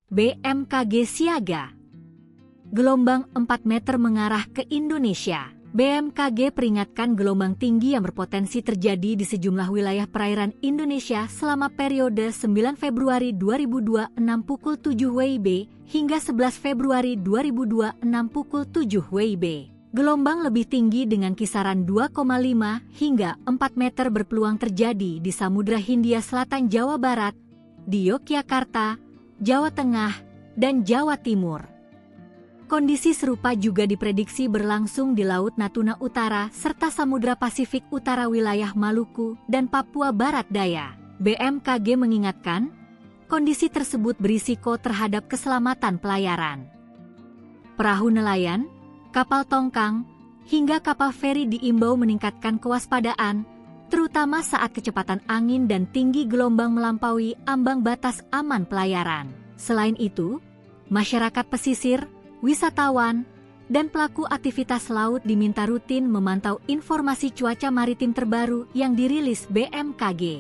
BMKG siaga. Gelombang 4 meter mengarah ke Indonesia. BMKG peringatkan gelombang tinggi yang berpotensi terjadi di sejumlah wilayah perairan Indonesia selama periode 9 Februari 2026 pukul 7 WIB hingga 11 Februari 2026 pukul 7 WIB. Gelombang lebih tinggi dengan kisaran 2,5 hingga 4 meter berpeluang terjadi di Samudra Hindia Selatan Jawa Barat, di Yogyakarta, Jawa Tengah, dan Jawa Timur. Kondisi serupa juga diprediksi berlangsung di Laut Natuna Utara serta Samudra Pasifik Utara wilayah Maluku dan Papua Barat Daya. BMKG mengingatkan, kondisi tersebut berisiko terhadap keselamatan pelayaran. Perahu nelayan, kapal tongkang, hingga kapal feri diimbau meningkatkan kewaspadaan, terutama saat kecepatan angin dan tinggi gelombang melampaui ambang batas aman pelayaran. Selain itu, masyarakat pesisir, wisatawan, dan pelaku aktivitas laut diminta rutin memantau informasi cuaca maritim terbaru yang dirilis BMKG.